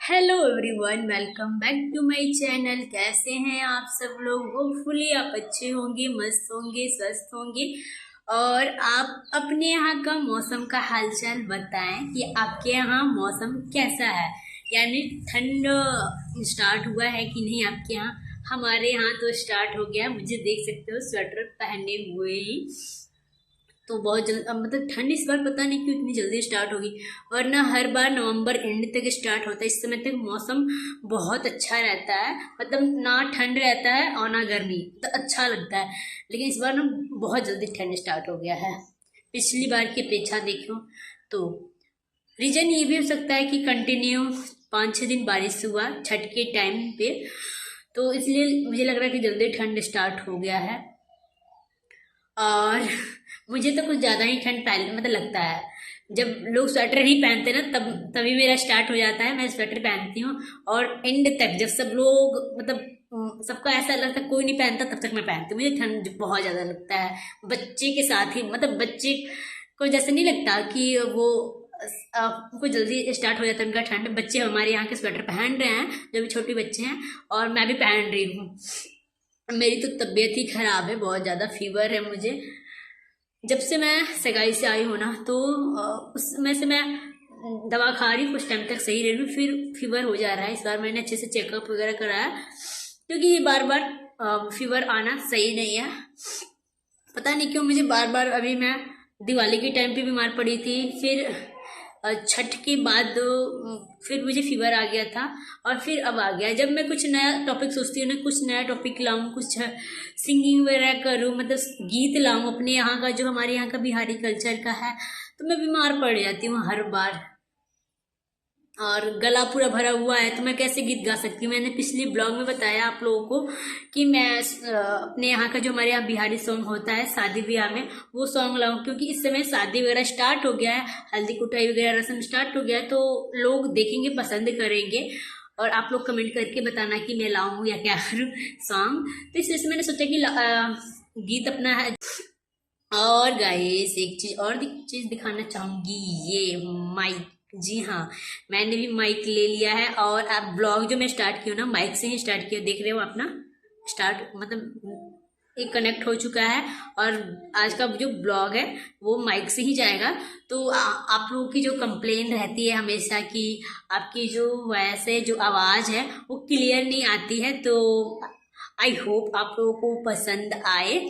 Hello everyone, welcome back to my channel. कैसे हैं आप सब लोग? होपफुली आप अच्छे होंगे, मस्त होंगे, स्वस्थ होंगे। और आप अपने यहाँ का मौसम का हालचाल बताएं कि आपके यहाँ मौसम कैसा है, यानी ठंड स्टार्ट हुआ है कि नहीं आपके यहाँ। हमारे यहाँ तो स्टार्ट हो गया, मुझे देख सकते हो स्वेटर पहने हुए ही। तो बहुत जल्द अब मतलब ठंड इस बार पता नहीं क्यों इतनी जल्दी स्टार्ट होगी, वरना हर बार नवंबर एंड तक स्टार्ट होता है। इस समय तक मौसम बहुत अच्छा रहता है, मतलब ना ठंड रहता है और ना गर्मी, तो अच्छा लगता है। लेकिन इस बार ना बहुत जल्दी ठंड स्टार्ट हो गया है, पिछली बार की अपेक्षा देखो तो। रीजन ये भी हो सकता है कि कंटिन्यू 5-6 दिन बारिश हुआ छठ के टाइम पे, तो इसलिए मुझे लग रहा है कि जल्दी ठंड स्टार्ट हो गया है। और मुझे तो कुछ ज़्यादा ही ठंड पहले मतलब लगता है, जब लोग स्वेटर ही पहनते ना तब तभी मेरा स्टार्ट हो जाता है। मैं स्वेटर पहनती हूँ और एंड तक जब सब लोग मतलब सबका ऐसा लगता है कोई नहीं पहनता, तब तक मैं पहनती हूँ। मुझे ठंड बहुत ज़्यादा लगता है, बच्चे के साथ ही, मतलब बच्चे को जैसे नहीं लगता कि वो उनको जल्दी स्टार्ट हो जाता है उनका ठंड। बच्चे हमारे यहाँ के स्वेटर पहन रहे हैं, जो भी छोटे बच्चे हैं, और मैं भी पहन रही हूँ। मेरी तो तबीयत ही खराब है, बहुत ज़्यादा फीवर है मुझे। जब से मैं सगाई से आई हूँ ना, तो उस समय से मैं दवा खा रही हूँ, कुछ टाइम तक सही रह रही हूँ, फिर फीवर हो जा रहा है। इस बार मैंने अच्छे से चेकअप वगैरह कराया, क्योंकि ये बार बार फीवर आना सही नहीं है। पता नहीं क्यों मुझे बार बार, अभी मैं दिवाली के टाइम पे बीमार पड़ी थी, फिर छठ के बाद फिर मुझे फीवर आ गया था, और फिर अब आ गया। जब मैं कुछ नया टॉपिक सोचती हूँ ना, कुछ नया टॉपिक लाऊं, कुछ सिंगिंग वगैरह करूँ, मतलब गीत लाऊं अपने यहाँ का, जो हमारे यहाँ का बिहारी कल्चर का है, तो मैं बीमार पड़ जाती हूँ हर बार। और गला पूरा भरा हुआ है तो मैं कैसे गीत गा सकती हूँ। मैंने पिछली ब्लॉग में बताया आप लोगों को कि मैं अपने यहाँ का जो हमारे यहाँ बिहारी सॉन्ग होता है शादी ब्याह में, वो सॉन्ग लाऊं, क्योंकि इस समय शादी वगैरह स्टार्ट हो गया है, हल्दी कुटाई वगैरह रस्म स्टार्ट हो गया है, तो लोग देखेंगे, पसंद करेंगे। और आप लोग कमेंट करके बताना कि मैं लाऊं या क्या करूँ सॉन्ग। तो इस वजह से मैंने सोचा कि गीत अपना है। और गाइस एक चीज और चीज दिखाना चाहूंगी, ये माइक। जी हाँ, मैंने भी माइक ले लिया है, और आप ब्लॉग जो मैं स्टार्ट की हूँ ना, माइक से ही स्टार्ट किया, देख रहे हो आप ना। स्टार्ट मतलब एक कनेक्ट हो चुका है, और आज का जो ब्लॉग है वो माइक से ही जाएगा। तो आप लोगों की जो कंप्लेन रहती है हमेशा कि आपकी जो वॉइस है, जो आवाज़ है, वो क्लियर नहीं आती है, तो आई होप आप लोगों को पसंद आए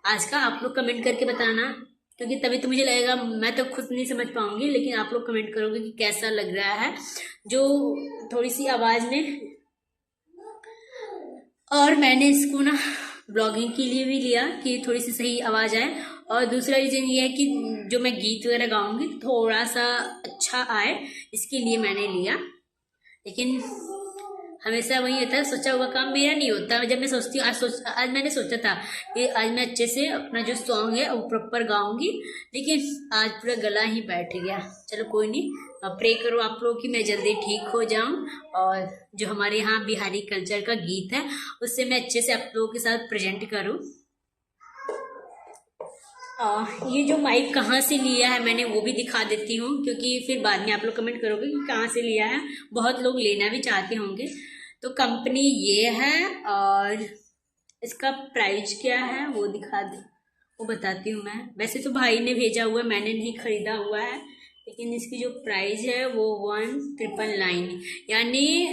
आज का। आप लोग कमेंट करके बताना, क्योंकि तभी तो मुझे लगेगा, मैं तो खुद नहीं समझ पाऊंगी, लेकिन आप लोग कमेंट करोगे कि कैसा लग रहा है जो थोड़ी सी आवाज़ में। और मैंने इसको ना ब्लॉगिंग के लिए भी लिया कि थोड़ी सी सही आवाज़ आए, और दूसरा रीज़न ये है कि जो मैं गीत वगैरह गाऊंगी थोड़ा सा अच्छा आए, इसके लिए मैंने लिया। लेकिन हमेशा वही होता है, सोचा हुआ काम मेरा नहीं होता। जब मैं सोचती हूँ, आज मैंने सोचा था कि आज मैं अच्छे से अपना जो सॉन्ग है वो प्रॉपर गाऊंगी, लेकिन आज पूरा गला ही बैठ गया। चलो कोई नहीं, प्रे करो आप लोग कि मैं जल्दी ठीक हो जाऊं, और जो हमारे यहाँ बिहारी कल्चर का गीत है उससे मैं अच्छे से आप लोगों के साथ प्रेजेंट करूँ। ये जो माइक कहाँ से लिया है मैंने वो भी दिखा देती हूँ, क्योंकि फिर बाद में आप लोग कमेंट करोगे कि कहाँ से लिया है, बहुत लोग लेना भी चाहते होंगे। तो कंपनी ये है, और इसका प्राइस क्या है वो दिखा दे, वो बताती हूँ मैं। वैसे तो भाई ने भेजा हुआ है, मैंने नहीं खरीदा हुआ है, लेकिन इसकी जो प्राइस है वो 1999, यानी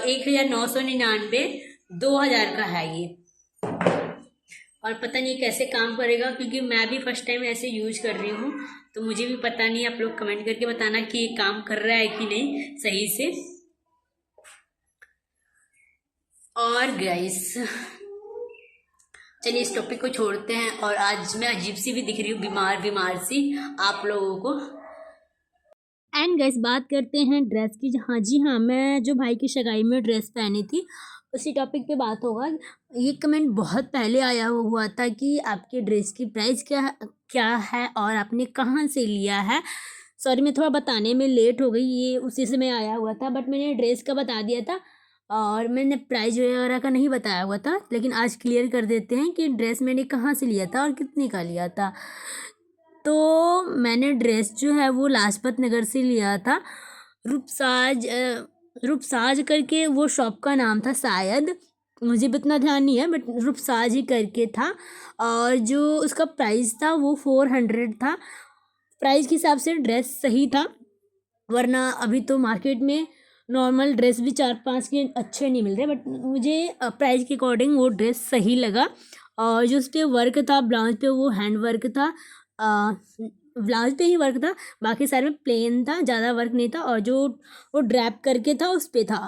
1999, 2000 का है ये। और पता नहीं कैसे काम करेगा, क्योंकि मैं भी फर्स्ट टाइम ऐसे यूज कर रही हूँ, तो मुझे भी पता नहीं। आप लोग कमेंट करके बताना कि ये काम कर रहा है कि नहीं सही से। और गाइस चलिए इस टॉपिक को छोड़ते हैं, और आज मैं अजीब सी भी दिख रही हूँ, बीमार बीमार सी आप लोगों को। एंड गाइस बात करते हैं ड्रेस की। हाँ जी हाँ, मैं जो भाई की सगाई में ड्रेस पहनी थी उसी टॉपिक पे बात होगा। ये कमेंट बहुत पहले आया हुआ था कि आपके ड्रेस की प्राइस क्या है और आपने कहाँ से लिया है। सॉरी मैं थोड़ा बताने में लेट हो गई, ये उसी समय आया हुआ था, बट मैंने ड्रेस का बता दिया था और मैंने प्राइस वगैरह का नहीं बताया हुआ था। लेकिन आज क्लियर कर देते हैं कि ड्रेस मैंने कहाँ से लिया था और कितने का लिया था। तो मैंने ड्रेस जो है वो लाजपत नगर से लिया था, रूपसाज रूपसाज करके वो शॉप का नाम था शायद, मुझे भी इतना ध्यान नहीं है, बट रूपसाज ही करके था। और जो उसका प्राइस था वो 400 था। प्राइस के हिसाब से ड्रेस सही था, वरना अभी तो मार्केट में नॉर्मल ड्रेस भी 4-5 के अच्छे नहीं मिल रहे, बट मुझे प्राइस के अकॉर्डिंग वो ड्रेस सही लगा। और जो उस पर वर्क था ब्लाउज पे, वो हैंड वर्क था, ब्लाउज पे ही वर्क था, बाकी सारे में प्लेन था, ज़्यादा वर्क नहीं था। और जो वो ड्रैप करके था उस पे था।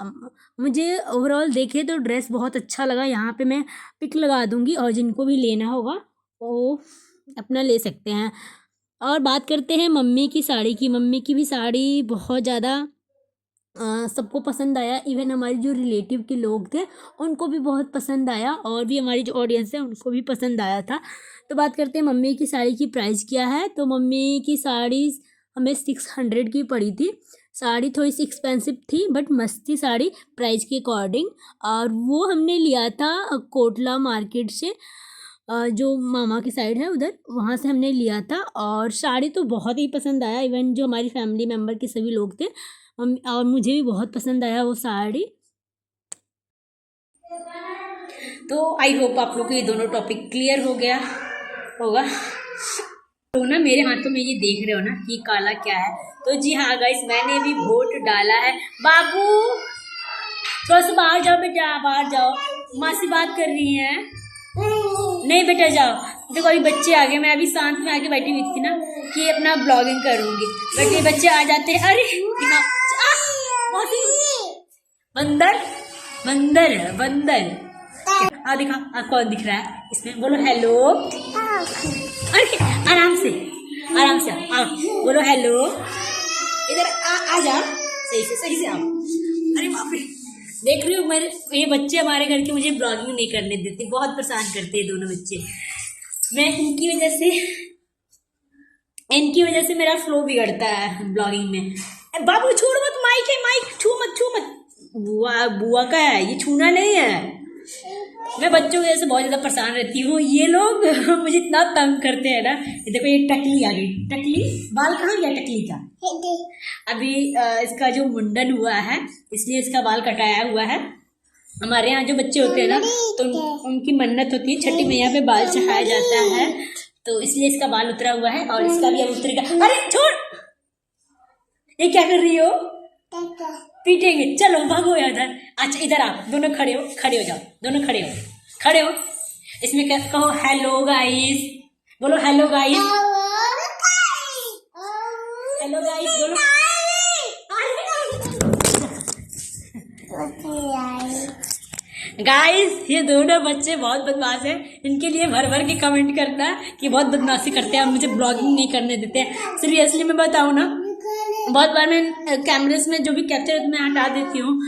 मुझे ओवरऑल देखे तो ड्रेस बहुत अच्छा लगा। यहाँ पे मैं पिक लगा दूँगी, और जिनको भी लेना होगा वो अपना ले सकते हैं। और बात करते हैं मम्मी की साड़ी की। मम्मी की भी साड़ी बहुत ज़्यादा सबको पसंद आया। इवन हमारी जो रिलेटिव के लोग थे उनको भी बहुत पसंद आया, और भी हमारी जो ऑडियंस है उनको भी पसंद आया था। तो बात करते हैं मम्मी की साड़ी की प्राइस क्या है। तो मम्मी की साड़ी हमें 600 की पड़ी थी। साड़ी थोड़ी सी एक्सपेंसिव थी, बट मस्त थी साड़ी प्राइस के अकॉर्डिंग। और वो हमने लिया था कोटला मार्केट से, जो मामा की साइड है उधर, वहाँ से हमने लिया था। और साड़ी तो बहुत ही पसंद आया, इवन जो हमारी फैमिली मेम्बर के सभी लोग थे, और मुझे भी बहुत पसंद आया वो साड़ी। तो आई होप आप लोग को ये दोनों टॉपिक क्लियर हो गया होगा। तो ना मेरे हाथों में ये देख रहे हो ना कि काला क्या है। तो जी हाँ गाइस, मैंने भी वोट डाला है। बाबू थोड़ा सा बाहर जाओ बेटा, बाहर जाओ, माँ से बात कर रही है। नहीं बेटा जाओ। देखो अभी बच्चे आ गए, मैं अभी शांत में आके बैठी हुई थी ना कि अपना ब्लॉगिंग करूंगी, बट ये बच्चे आ जाते हैं। अरे दिखा, बंदर बंदर बंदर, दिखा कौन दिख रहा है इसमें, बोलो हेलो। अरे आराम से आराम से आ, बोलो हेलो। इधर आ जा, सही से आओ। अरे बाप रे, देख रही हूँ मेरे ये बच्चे हमारे घर के मुझे ब्लॉगिंग नहीं करने देते, बहुत परेशान करते हैं दोनों बच्चे। मैं इनकी वजह से मेरा फ्लो बिगड़ता है ब्लॉगिंग में। बाबू छोड़ मत, माइक है, माइक छू मत। बुआ का है ये, छूना नहीं है। मैं बच्चों की वजह से बहुत ज़्यादा परेशान रहती हूँ। ये लोग मुझे इतना तंग करते हैं ना। ये देखो ये टकली आ गई, टकली बाल कहाँ गया टकली का। अभी इसका जो मुंडन हुआ है इसलिए इसका बाल कटाया हुआ है। हमारे यहाँ जो बच्चे होते हैं ना तो उनकी मन्नत होती है, छठी मैया पे बाल चढ़ाया जाता है, तो इसलिए इसका बाल उतरा हुआ है और इसका भी अब उतरेगा। अरे छोड़, ये क्या कर रही हो, पीटेंगे, चलो भागो इधर। अच्छा इधर आप दोनों खड़े हो जाओ, दोनों खड़े हो। इसमें क्या कहो, हेलो गाइस, बोलो हेलो गाइस, हेलो गाइस बोलो। गाइस ये दोनों बच्चे बहुत बदमाश हैं, इनके लिए भर भर के कमेंट करना कि बहुत बदमाशी करते हैं, मुझे ब्लॉगिंग नहीं करने देते हैं। सीरियसली मैं बताऊँ ना, बहुत बार मैं कैमरेस में जो भी कैप्चर मैं हटा देती हूँ।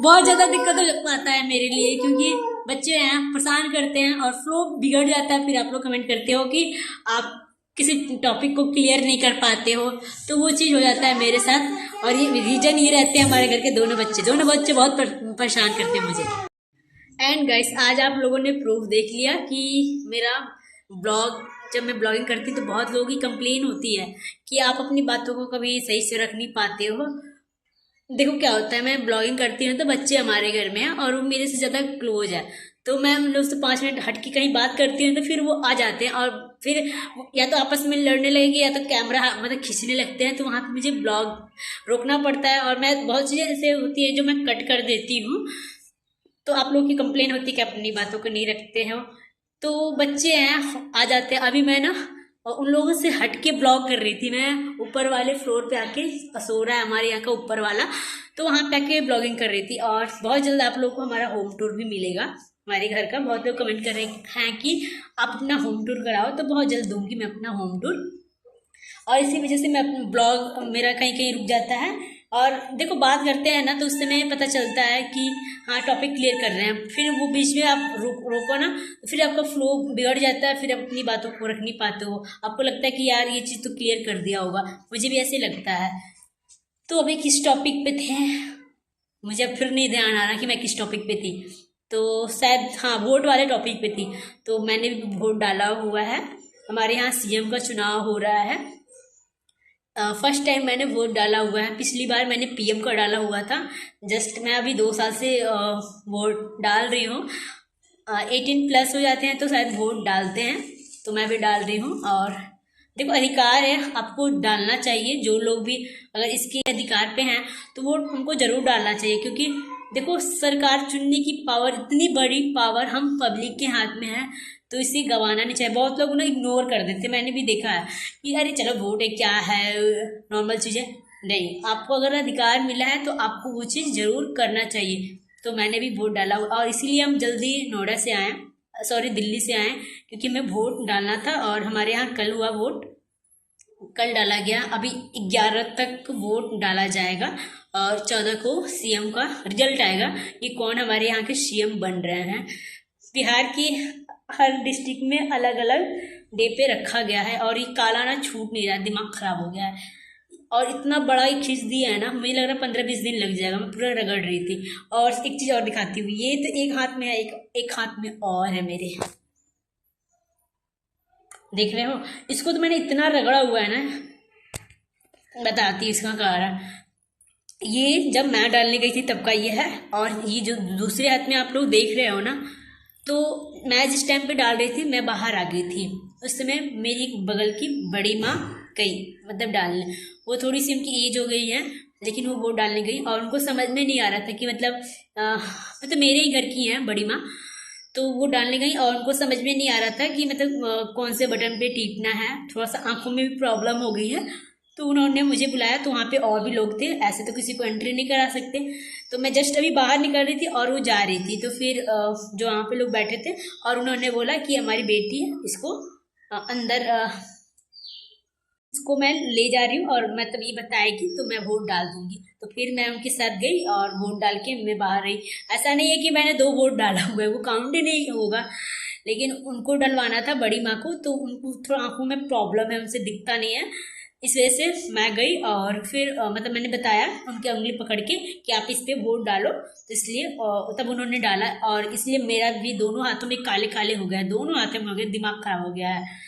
बहुत ज़्यादा दिक्कत हो पाता है मेरे लिए, क्योंकि बच्चे हैं परेशान करते हैं और फ्लो बिगड़ जाता है। फिर आप लोग कमेंट करते हो कि आप किसी टॉपिक को क्लियर नहीं कर पाते हो, तो वो चीज़ हो जाता है मेरे साथ। और ये रीजन ये रहते हैं हमारे घर के दोनों बच्चे बहुत परेशान करते हैं मुझे। एंड गाइस आज आप लोगों ने प्रूफ देख लिया कि मेरा ब्लॉग, जब मैं ब्लॉगिंग करती तो बहुत लोगों की कंप्लेन होती है कि आप अपनी बातों को कभी सही से रख नहीं पाते हो। देखो क्या होता है, मैं ब्लॉगिंग करती हूँ तो बच्चे हमारे घर में हैं और वो मेरे से ज़्यादा क्लोज है, तो मैं उन लोग से 5 मिनट हट के कहीं बात करती हूँ तो फिर वो आ जाते हैं और फिर या तो आपस में लड़ने लगेंगे या तो कैमरा मतलब खींचने लगते हैं, तो वहाँ पे मुझे ब्लॉग रोकना पड़ता है। और मैं बहुत चीज़ें ऐसे होती है जो मैं कट कर देती हूँ, तो आप लोगों की कंप्लेन होती है कि अपनी बातों को नहीं रखते हो। तो बच्चे हैं आ जाते हैं। अभी मैं ना उन लोगों से हट के ब्लॉग कर रही थी, मैं ऊपर वाले फ्लोर पे आके, सो रहा है हमारे यहाँ का ऊपर वाला, तो वहाँ पे आके ब्लॉगिंग कर रही थी। और बहुत जल्द आप लोगों को हमारा होम टूर भी मिलेगा हमारे घर का। बहुत लोग कमेंट कर रहे हैं कि आप अपना होम टूर कराओ, तो बहुत जल्द दूंगी मैं अपना होम टूर। और इसी वजह से मैं अपना ब्लॉग मेरा कहीं कहीं रुक जाता है। और देखो बात करते हैं ना तो उस समय पता चलता है कि हाँ टॉपिक क्लियर कर रहे हैं, फिर वो बीच में आप रोको ना तो फिर आपका फ्लो बिगड़ जाता है, फिर अपनी बातों को रख नहीं पाते हो। आपको लगता है कि यार ये चीज़ तो क्लियर कर दिया होगा, मुझे भी ऐसे लगता है। तो अभी किस टॉपिक पे थे, मुझे अब फिर नहीं ध्यान आ रहा कि मैं किस टॉपिक पे थी। तो शायद हाँ वोट वाले टॉपिक पे थी। तो मैंने भी वोट डाला हुआ है, हमारे यहाँ सीएम का चुनाव हो रहा है। फर्स्ट टाइम मैंने वोट डाला हुआ है। पिछली बार मैंने पीएम का डाला हुआ था। जस्ट मैं अभी 2 साल से वोट डाल रही हूँ। 18+ हो जाते हैं तो शायद वोट डालते हैं, तो मैं भी डाल रही हूँ। और देखो, अधिकार है, आपको डालना चाहिए। जो लोग भी अगर इसके अधिकार पे हैं तो वोट उनको जरूर डालना चाहिए, क्योंकि देखो, सरकार चुनने की पावर, इतनी बड़ी पावर हम पब्लिक के हाथ में है, तो इसे गंवाना नहीं चाहिए। बहुत लोग ना इग्नोर कर देते, मैंने भी देखा है कि अरे चलो वोट है, क्या है, नॉर्मल चीज़ है। नहीं, आपको अगर अधिकार मिला है तो आपको वो चीज़ जरूर करना चाहिए। तो मैंने भी वोट डाला और इसीलिए हम जल्दी नोएडा से आए, सॉरी दिल्ली से आए, क्योंकि हमें वोट डालना था। और हमारे यहाँ कल हुआ वोट, कल डाला गया। अभी 11 तक वोट डाला जाएगा और 14 को सीएम का रिजल्ट आएगा कि कौन हमारे यहाँ के सीएम बन रहे हैं। बिहार की हर डिस्ट्रिक्ट में अलग अलग डे पे रखा गया है और ये काला ना छूट नहीं रहा, दिमाग खराब हो गया है। और इतना बड़ा ही खींच दिया है ना, मुझे लग रहा है 15-20 दिन लग जाएगा। मैं पूरा रगड़ रही थी। और एक चीज़ और दिखाती हूँ, ये तो एक हाथ में है, एक हाथ में और है मेरे, देख रहे हो। इसको तो मैंने इतना रगड़ा हुआ है ना, बताती हूँ इसका कारण। ये जब मैं डालने गई थी तब का ये है, और ये जो दूसरे हाथ में आप लोग देख रहे हो ना, तो मैं जिस टाइम पे डाल रही थी मैं बाहर आ गई थी। उस समय मेरी बगल की बड़ी माँ गई, मतलब डालने। वो थोड़ी सी उनकी एज हो गई है, लेकिन वो वोट डालने गई और उनको समझ में नहीं आ रहा था कि मतलब मेरे ही घर की हैं बड़ी माँ। तो वो डालने गई और उनको समझ में नहीं आ रहा था कि मतलब कौन से बटन पे टीपना है। थोड़ा सा आंखों में भी प्रॉब्लम हो गई है, तो उन्होंने मुझे बुलाया। तो वहाँ पे और भी लोग थे, ऐसे तो किसी को एंट्री नहीं करा सकते। तो मैं जस्ट अभी बाहर निकल रही थी और वो जा रही थी, तो फिर जो वहाँ पे लोग बैठे थे और उन्होंने बोला कि हमारी बेटी है, इसको अंदर इसको मैं ले जा रही हूँ और मैं तब ये बताएगी तो मैं वोट डाल दूंगी। तो फिर मैं उनके साथ गई और वोट डाल के मैं बाहर रही। ऐसा नहीं है कि मैंने 2 वोट डाला हुआ है, वो काउंट ही नहीं होगा। लेकिन उनको डलवाना था बड़ी माँ को, तो उनको थोड़ा आंखों में प्रॉब्लम है, उनसे दिखता नहीं है। इस वजह से मैं गई और फिर मतलब मैंने बताया उनकी उंगली पकड़ के कि आप इस पे वोट डालो, तो इसलिए तब उन्होंने डाला। और इसलिए मेरा भी दोनों हाथों में काले काले हो गया, दोनों हाथों में हो गया, दिमाग खराब हो गया है।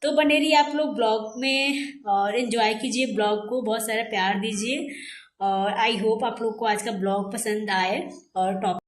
तो बने रहिए आप लोग ब्लॉग में और एंजॉय कीजिए ब्लॉग को, बहुत सारा प्यार दीजिए। और आई होप आप लोग को आज का ब्लॉग पसंद आए और टॉपिक